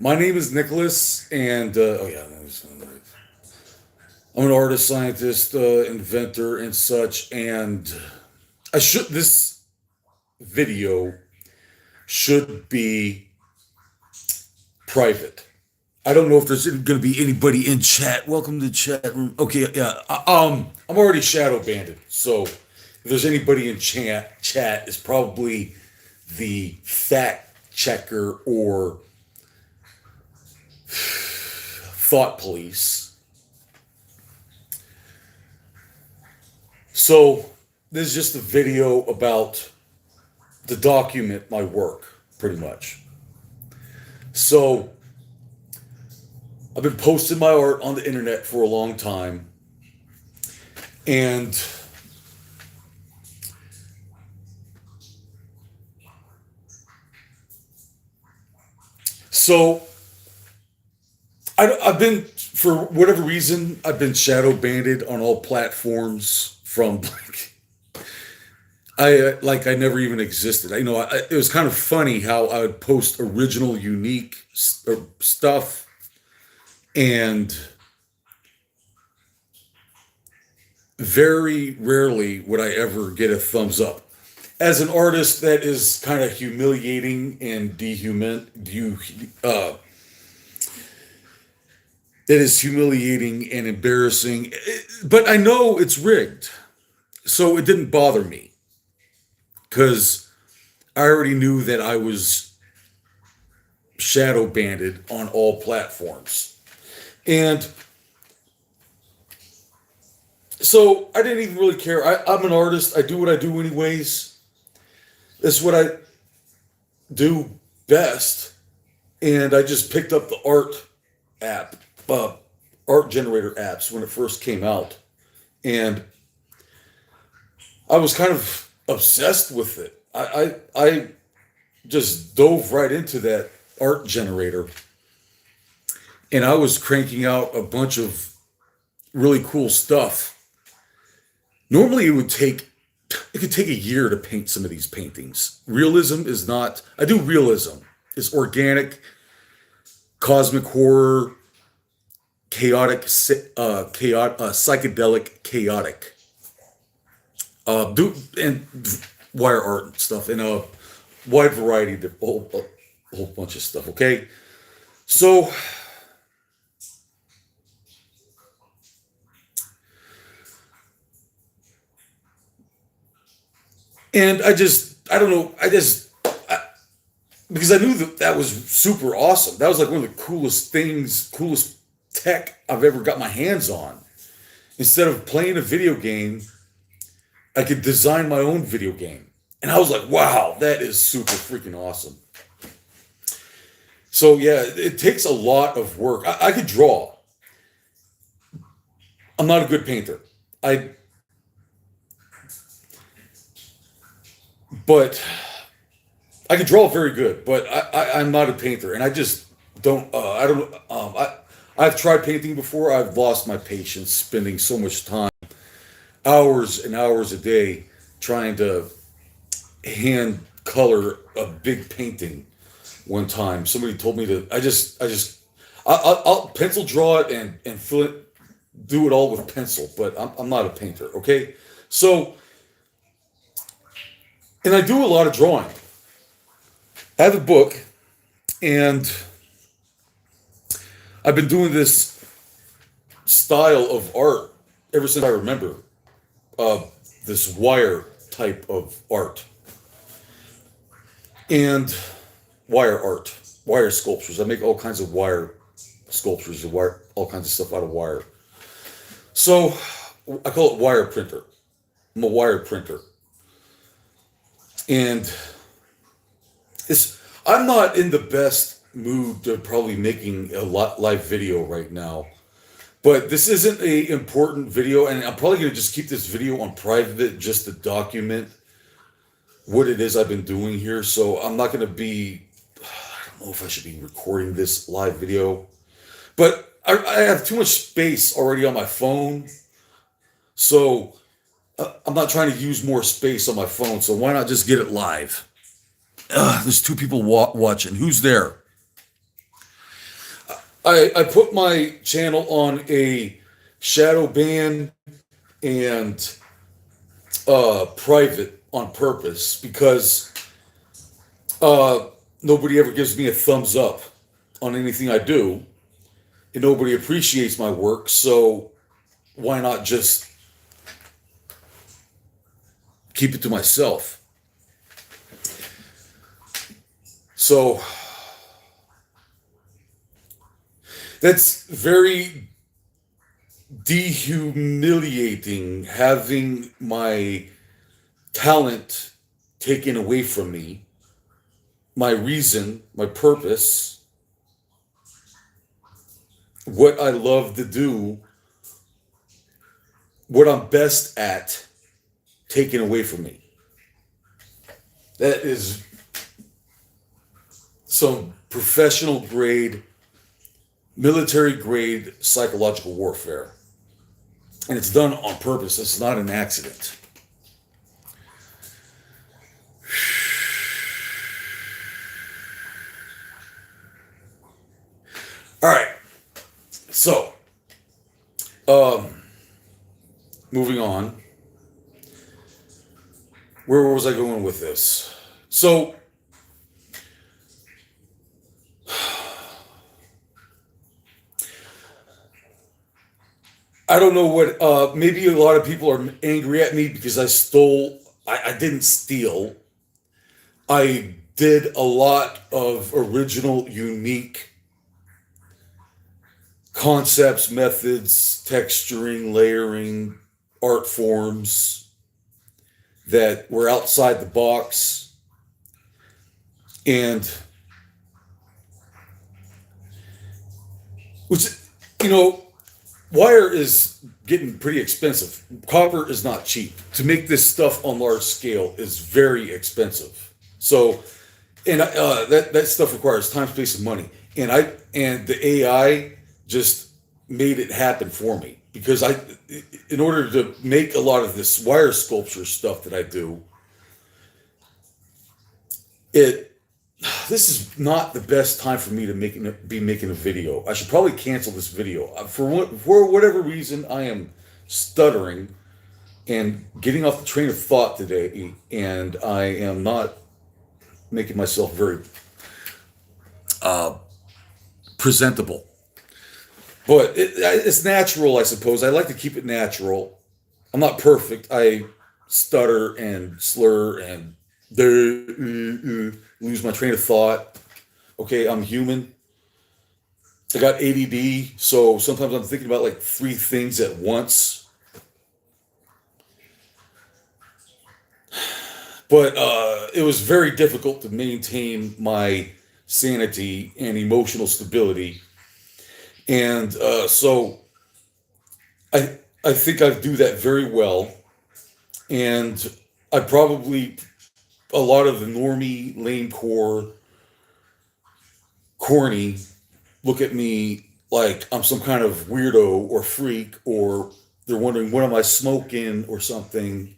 My name is Nicholas, and I'm an artist, scientist, inventor, and such. And this video should be private. I don't know if there's going to be anybody in chat. Welcome to the chat room. Okay, yeah. I'm already shadow banded, so if there's anybody in chat, it's probably the fact checker or thought police. So this is just a video about to document my work, pretty much. So I've been posting my art on the internet for a long time, and so I've been, for whatever reason, I've been shadow banned on all platforms from I never even existed. It was kind of funny how I would post original, unique stuff, and very rarely would I ever get a thumbs up. As an artist, that is kind of humiliating and that is humiliating and embarrassing. But I know it's rigged, so it didn't bother me because I already knew that I was shadow banned on all platforms. And so I didn't even really care. I'm an artist. I do what I do anyways. That's what I do best. And I just picked up the art generator apps when it first came out. And I was kind of obsessed with it. I just dove right into that art generator. And I was cranking out a bunch of really cool stuff. Normally it could take a year to paint some of these paintings. Realism is not, I do realism. It's organic, cosmic horror, psychedelic, chaotic. And wire art and stuff, and a wide variety of a whole bunch of stuff. Okay, so and I don't know, because I knew that was super awesome. That was like one of the coolest tech I've ever got my hands on. Instead of playing a video game, I could design my own video game. And I was like, wow, that is super freaking awesome. So yeah, it takes a lot of work. I could draw. I'm not a good painter. But I can draw very good, but I'm not a painter, and I just don't. I've tried painting before. I've lost my patience spending so much time, hours and hours a day, trying to hand color a big painting. One time, somebody told me to. I'll pencil draw it and fill it, do it all with pencil, but I'm not a painter. Okay, so. And I do a lot of drawing. I have a book, and I've been doing this style of art ever since I remember. This wire type of art. And wire sculptures. I make all kinds of wire sculptures, all kinds of stuff out of wire. So I call it wire printer. I'm a wire printer. And I'm not in the best mood to probably making a live video right now. But this isn't a important video, and I'm probably going to just keep this video on private just to document what it is I've been doing here. So I'm not going to be, I don't know if I should be recording this live video. But I have too much space already on my phone. So I'm not trying to use more space on my phone, so why not just get it live? There's two people watching. Who's there? I put my channel on a shadow ban and private on purpose because uh, nobody ever gives me a thumbs up on anything I do, and nobody appreciates my work. So why not just keep it to myself? So that's very dehumiliating, having my talent taken away from me, my reason, my purpose, what I love to do, what I'm best at, taken away from me. That is some professional grade, military grade psychological warfare. And it's done on purpose. It's not an accident. All right. So, moving on. Where was I going with this? So, I don't know what, maybe a lot of people are angry at me because I didn't steal. I did a lot of original, unique concepts, methods, texturing, layering, art forms that were outside the box. And, which, you know, wire is getting pretty expensive. Copper is not cheap. To make this stuff on large scale is very expensive. So, and that stuff requires time, space, and money. And the AI just made it happen for me because in order to make a lot of this wire sculpture stuff that I do, this is not the best time for me to be making a video. I should probably cancel this video. For whatever reason, I am stuttering and getting off the train of thought today, and I am not making myself very presentable. But it's natural, I suppose. I like to keep it natural. I'm not perfect. I stutter and slur and lose my train of thought. Okay, I'm human. I got ADD, so sometimes I'm thinking about like three things at once. But it was very difficult to maintain my sanity and emotional stability. And so I think I do that very well. And I probably, a lot of the normie, lame core, corny, look at me like I'm some kind of weirdo or freak, or they're wondering, what am I smoking or something?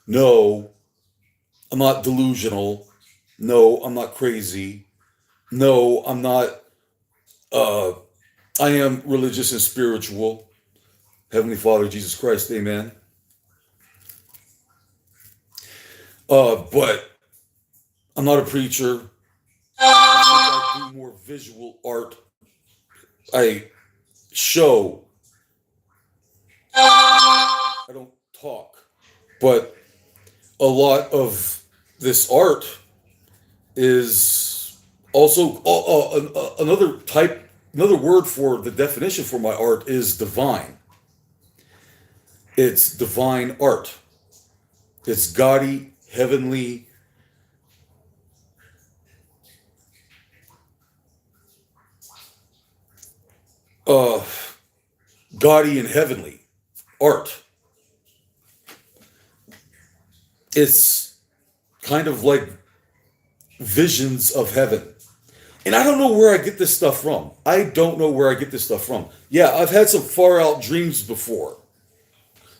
No, I'm not delusional. No, I'm not crazy. No, I'm not, uh, I am religious and spiritual. Heavenly Father, Jesus Christ, amen. But I'm not a preacher. I think I do more visual art. I show. I don't talk. But a lot of this art is also another word for the definition for my art is divine. It's divine art. It's gaudy, heavenly, uh, gaudy and heavenly art. It's kind of like visions of heaven. And I don't know where I get this stuff from. I don't know where I get this stuff from. Yeah, I've had some far out dreams before.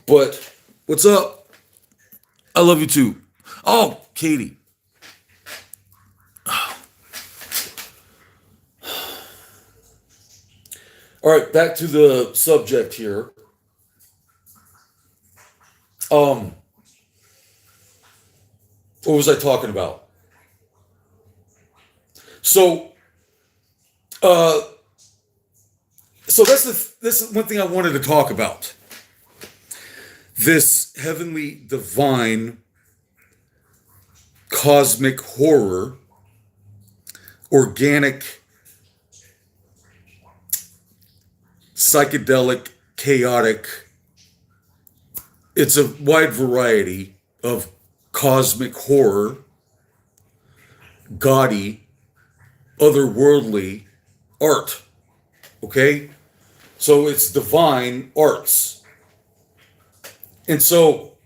But what's up? I love you too. Oh, Katie. All right, back to the subject here. Um, what was I talking about? So, uh, so this is one thing I wanted to talk about. This heavenly, divine, cosmic horror, organic, psychedelic, chaotic. It's a wide variety of cosmic horror, gaudy, otherworldly art. Okay? So it's divine arts. And so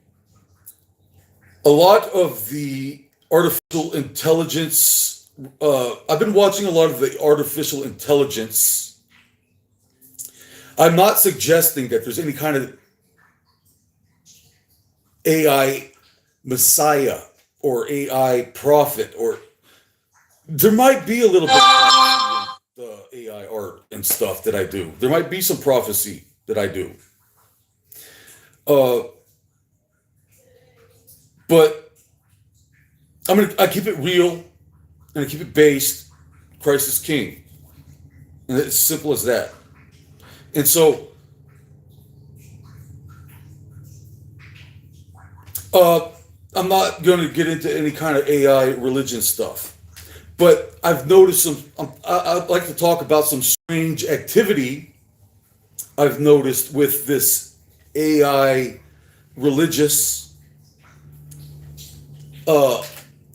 a lot of the artificial intelligence, I've been watching a lot of the artificial intelligence. I'm not suggesting that there's any kind of AI messiah or AI prophet, or there might be a little bit of the AI art and stuff that I do. There might be some prophecy that I do. Uh, but I keep it real and I keep it based. Christ is King. And it's simple as that. And so uh, I'm not going to get into any kind of AI religion stuff. But I've noticed some, I'd like to talk about some strange activity I've noticed with this AI religious uh,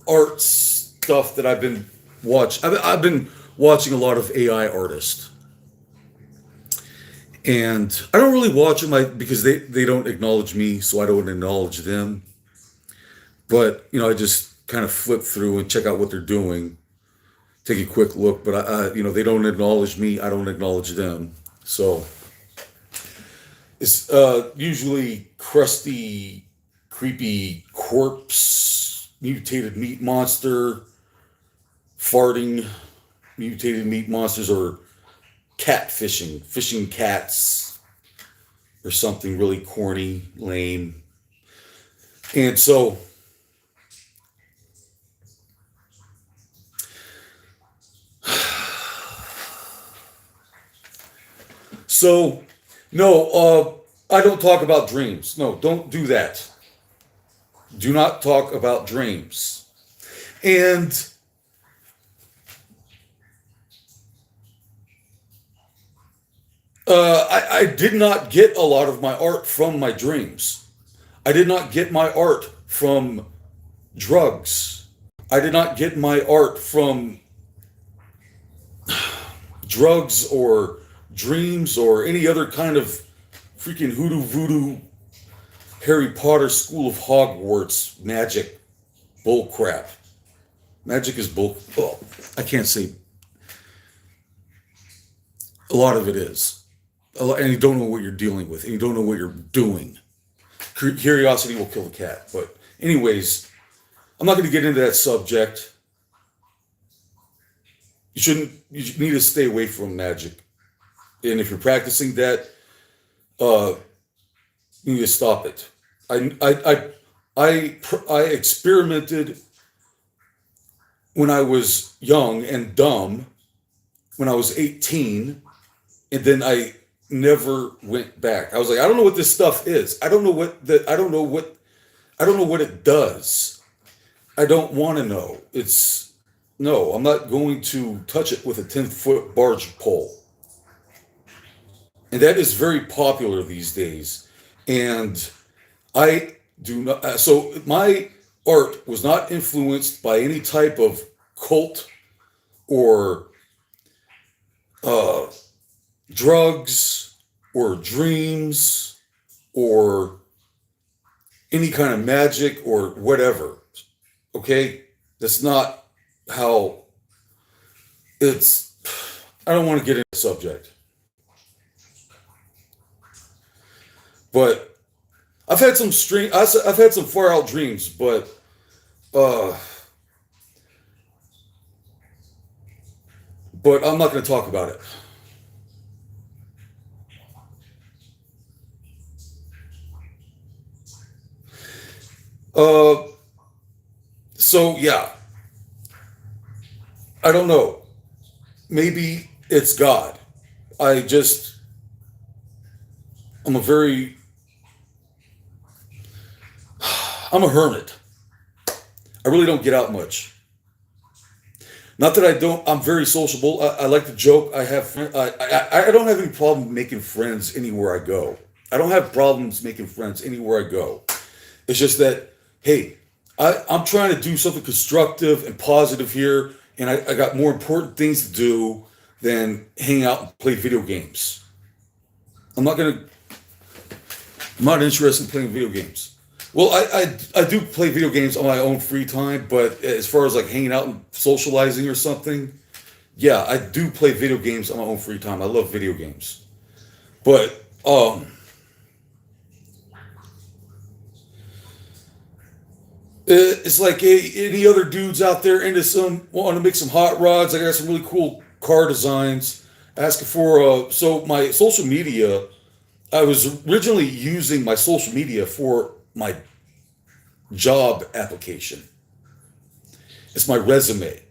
art stuff that I've been watching. I've been watching a lot of AI artists. And I don't really watch them because they don't acknowledge me, so I don't acknowledge them. But, I just kind of flip through and check out what they're doing, take a quick look. But, they don't acknowledge me, I don't acknowledge them. So it's usually crusty, creepy corpse, mutated meat monster, farting, mutated meat monsters, or catfishing, fishing cats, or something really corny, lame. And so no, I don't talk about dreams. No, don't do that. Do not talk about dreams. And I did not get a lot of my art from my dreams. I did not get my art from drugs. I did not get my art from drugs or dreams or any other kind of freaking hoodoo voodoo Harry Potter School of Hogwarts magic bullcrap. Magic is bull. Oh, I can't say. A lot of it is. And you don't know what you're dealing with, and you don't know what you're doing. Curiosity will kill the cat. But anyways, I'm not going to get into that subject. You need to stay away from magic. And if you're practicing that, you need to stop it. I experimented when I was young and dumb, when I was 18, and then I never went back. I was like, I don't know what this stuff is. I don't know what it does. I don't want to know. No, I'm not going to touch it with a 10-foot barge pole. And that is very popular these days. And I do not, so my art was not influenced by any type of cult or drugs or dreams or any kind of magic or whatever. Okay? That's not how it's. I don't want to get into the subject. But I've had some I've had some far out dreams, but I'm not going to talk about it. Uh, so yeah, I don't know. Maybe it's God. I just, I'm a very, I'm a hermit. I really don't get out much. Not that I don't. I'm very sociable. I like to joke. I have. I don't have any problem making friends anywhere I go. I don't have problems making friends anywhere I go. It's just that, hey, I'm trying to do something constructive and positive here, and I got more important things to do than hang out and play video games. I'm not gonna. I'm not interested in playing video games. Well, I do play video games on my own free time, but as far as like hanging out and socializing or something, yeah, I do play video games on my own free time. I love video games, but it's like any other dudes out there into some want to make some hot rods. I got some really cool car designs. Asking for so my social media. I was originally using my social media for my job application. It's my resume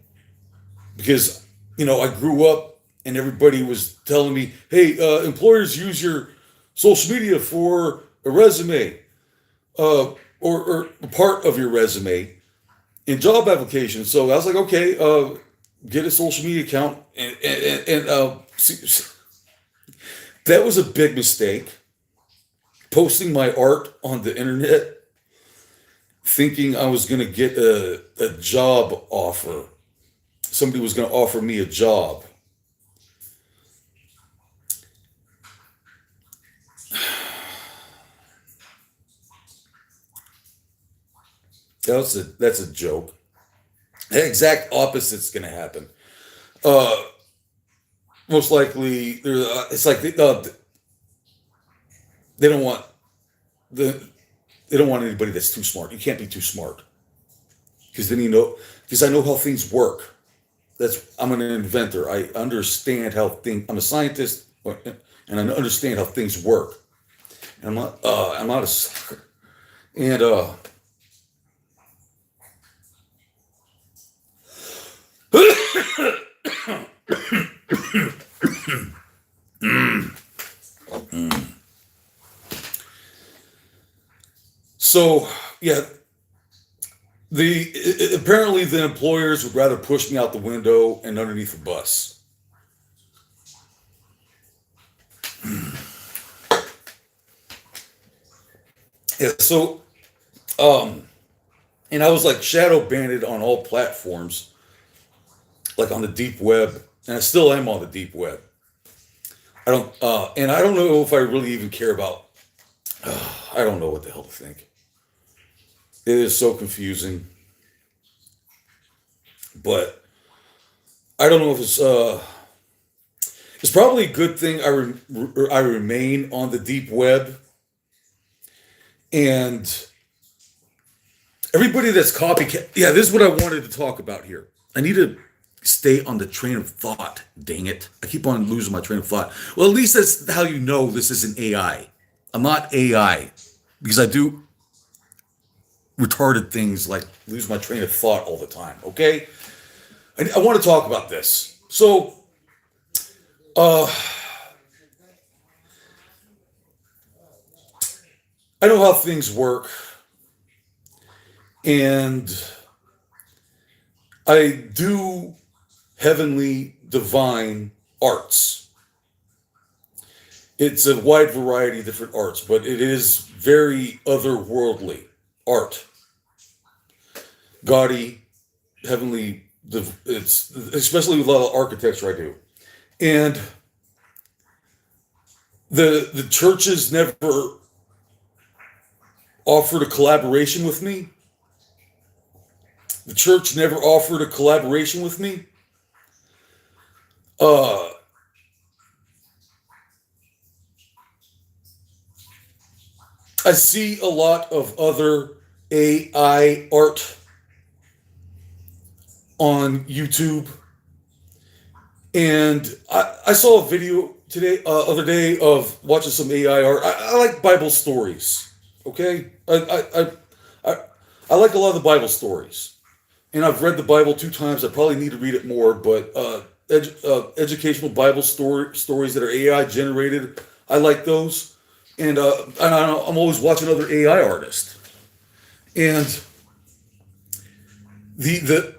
because I grew up and everybody was telling me, "Hey, employers use your social media for a resume or a part of your resume in job applications." So I was like, "Okay, get a social media account," and that was a big mistake. Posting my art on the internet, thinking I was going to get a job offer. Somebody was going to offer me a job. That's a joke. The exact opposite's going to happen. Uh, Most likely, it's like they don't want the they don't want anybody that's too smart. You can't be too smart because then because I know how things work. I'm an inventor. I understand how things. I'm a scientist, and I understand how things work. And I'm not a sucker. And so yeah, apparently the employers would rather push me out the window and underneath the bus. Yeah, so and I was like shadow banned on all platforms, like on the deep web, and I still am on the deep web. And I don't know if I really even care about. I don't know what the hell to think. It is so confusing, but I don't know if it's probably a good thing I remain on the deep web, and everybody that's copycat. Yeah, this is what I wanted to talk about here. I need to stay on the train of thought. Dang it. I keep on losing my train of thought. Well, at least that's how you know this isn't AI. I'm not AI because I do retarded things like lose my train of thought all the time. Okay? I want to talk about this. So, I know how things work, and I do heavenly, divine arts. It's a wide variety of different arts, but it is very otherworldly art. Gaudy, heavenly, it's especially with a lot of architecture I do. And the churches never offered a collaboration with me. The church never offered a collaboration with me. Uh, I see a lot of other AI art on YouTube, and I saw a video today, other day, of watching some AI art. I like Bible stories. Okay, I I like a lot of the Bible stories, and I've read the Bible 2 times. I probably need to read it more, but educational Bible stories that are AI generated, I like those. And I'm always watching other AI artists, and the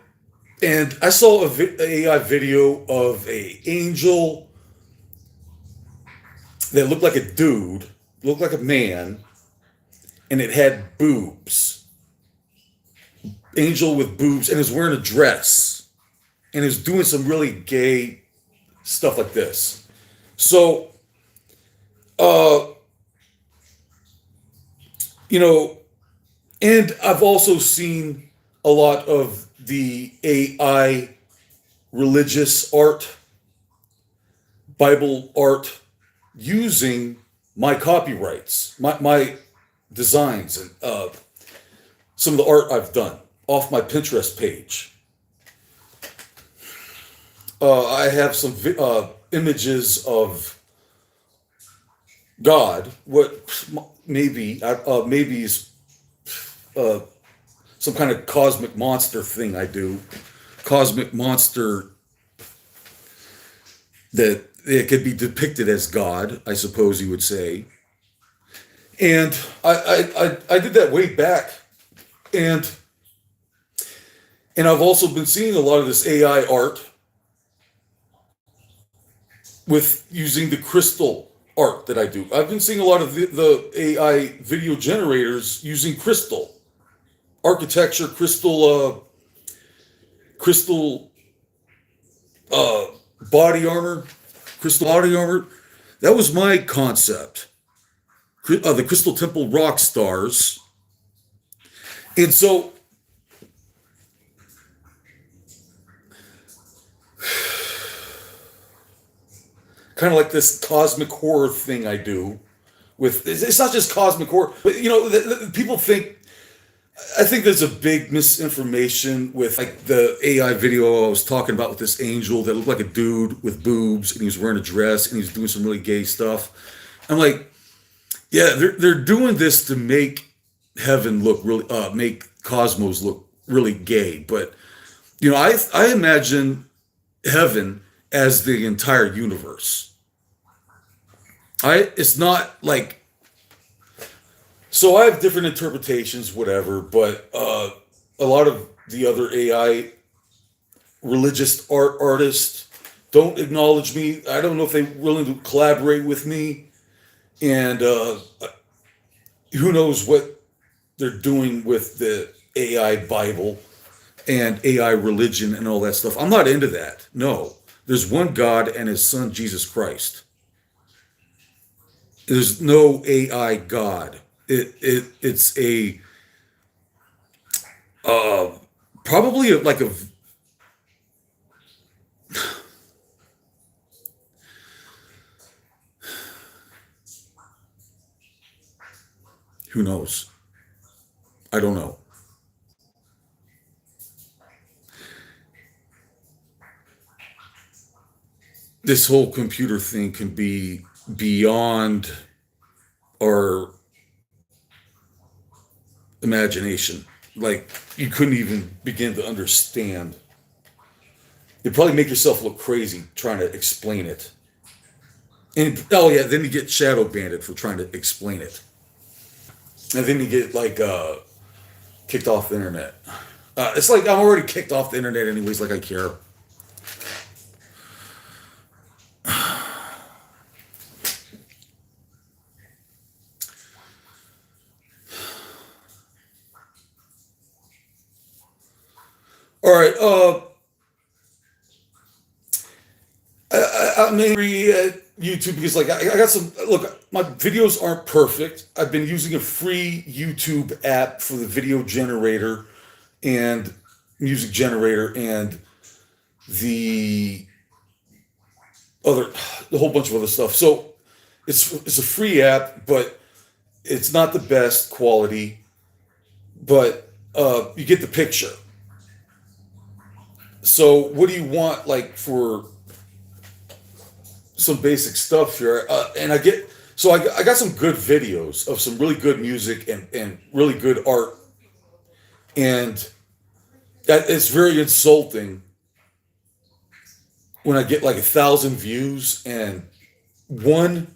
and I saw AI video of a angel that looked like a dude, looked like a man, and it had boobs. Angel with boobs, and is wearing a dress, and is doing some really gay stuff like this. So, uh, you know, and I've also seen a lot of the AI religious art, Bible art, using my copyrights, my designs, and some of the art I've done off my Pinterest page. I have some images of God. What maybe is some kind of cosmic monster thing I do. Cosmic monster that it could be depicted as God, I suppose you would say. And I did that way back, and I've also been seeing a lot of this AI art with using the crystal art that I do. I've been seeing a lot of the AI video generators using crystal architecture, crystal body armor, crystal body armor. That was my concept. The Crystal Temple rock stars. And so kind of like this cosmic horror thing I do with, it's not just cosmic horror, but people think, I think there's a big misinformation with like the AI video I was talking about with this angel that looked like a dude with boobs, and he was wearing a dress, and he was doing some really gay stuff. I'm like, yeah, they're doing this to make heaven look really, make cosmos look really gay. But I imagine heaven as the entire universe. It's not like, so I have different interpretations, whatever, but a lot of the other AI religious artists don't acknowledge me. I don't know if they're willing to collaborate with me. And who knows what they're doing with the AI Bible and AI religion and all that stuff. I'm not into that. No. There's one God and his son, Jesus Christ. There's no AI God. It's a probably like a who knows? I don't know. This whole computer thing can be beyond our imagination. Like, you couldn't even begin to understand. You'd probably make yourself look crazy trying to explain it. And oh yeah, then you get shadow banded for trying to explain it. And then you get like kicked off the internet. It's like I'm already kicked off the internet anyways, like I care. All right, I'm angry at YouTube because, like, I got some. Look, my videos aren't perfect. I've been using a free YouTube app for the video generator and music generator and the the whole bunch of other stuff. So it's a free app, but it's not the best quality. But you get the picture. So what do you want, like, for some basic stuff here? And I got some good videos of some really good music and really good art And it's very insulting when I get like 1,000 views and one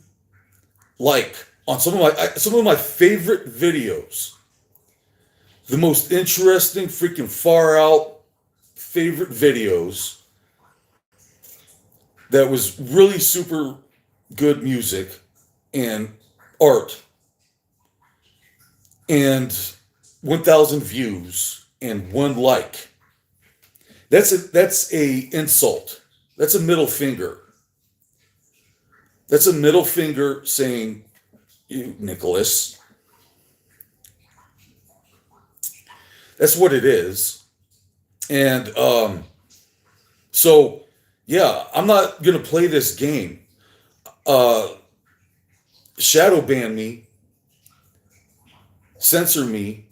like on some of my favorite videos, the most interesting, freaking far out favorite videos that was really super good music and art, and 1,000 views and one like. That's a insult. That's a middle finger. That's a middle finger saying, "You, Nicholas." That's what it is. And so, yeah, I'm not gonna play this game. Uh, Shadow ban me, censor me,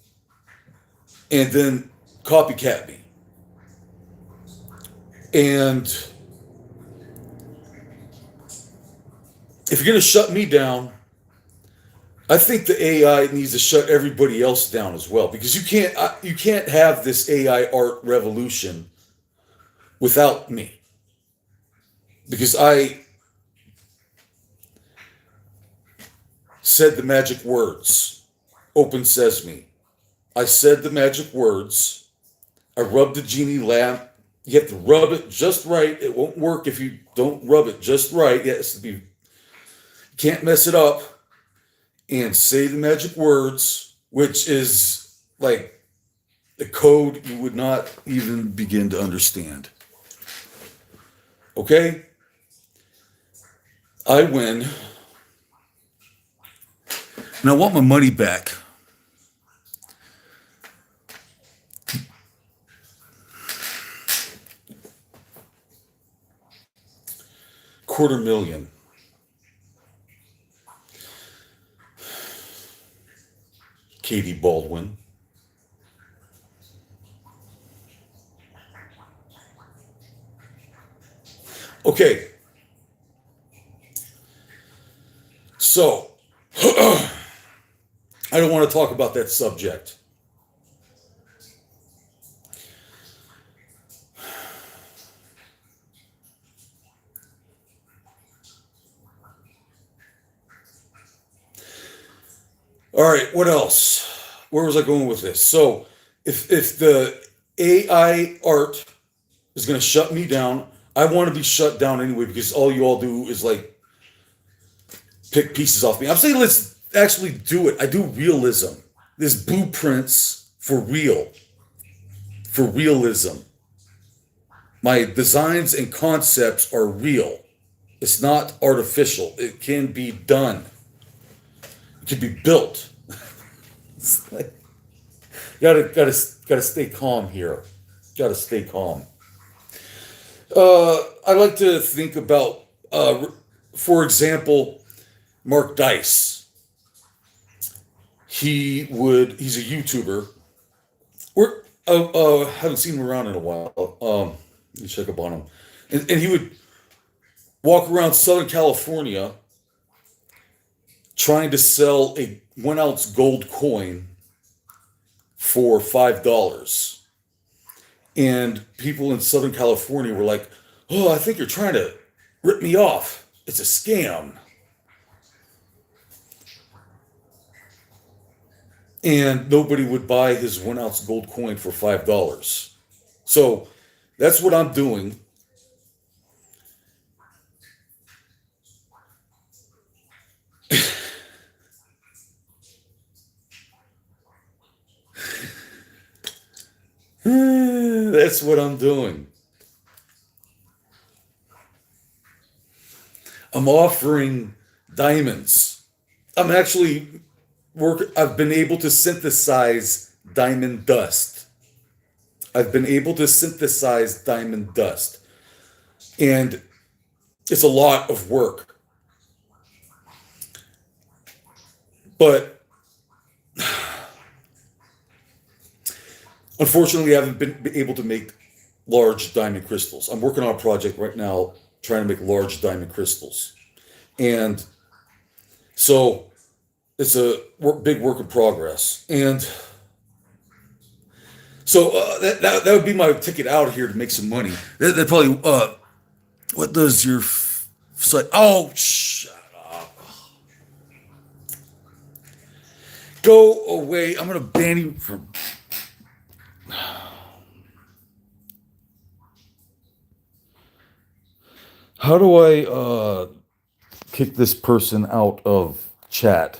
and then copycat me. And if you're gonna shut me down, I think the AI needs to shut everybody else down as well, because you can't have this AI art revolution without me, because I said the magic words, open sesame. I said the magic words. I rubbed the genie lamp. You have to rub it just right. It won't work if you don't rub it just right. It has to be. You can't mess it up. And say the magic words, which is like the code you would not even begin to understand. Okay? I win. And I want my money back. $250,000. Katie Baldwin. Okay. So, I don't want to talk about that subject. All right, what else? Where was I going with this? So, if the AI art is going to shut me down, I want to be shut down anyway, because all you all do is like pick pieces off me. I'm saying let's actually do it. I do realism. There's blueprints for realism. My designs and concepts are real. It's not artificial. It can be done. It can be built. It's like, gotta stay calm here. Gotta stay calm. I like to think about, for example, Mark Dice. He's a YouTuber. Haven't seen him around in a while. Let me check up on him. And he would walk around Southern California trying to sell a 1 ounce gold coin for $5. And people in Southern California were like, "Oh, I think you're trying to rip me off. It's a scam." And nobody would buy his 1 ounce gold coin for $5. So that's what I'm doing. That's what I'm doing. I'm offering diamonds. I've been able to synthesize diamond dust. I've been able to synthesize diamond dust. And it's a lot of work. But unfortunately, I haven't been able to make large diamond crystals. I'm working on a project right now trying to make large diamond crystals. And so it's a big work in progress. And So that would be my ticket out here to make some money. That probably what does your site? Oh, shut up! Go away! I'm gonna ban you from. How do I kick this person out of chat?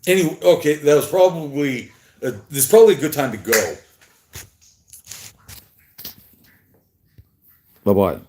Anyway, okay, that was probably this is probably a good time to go. Bye bye.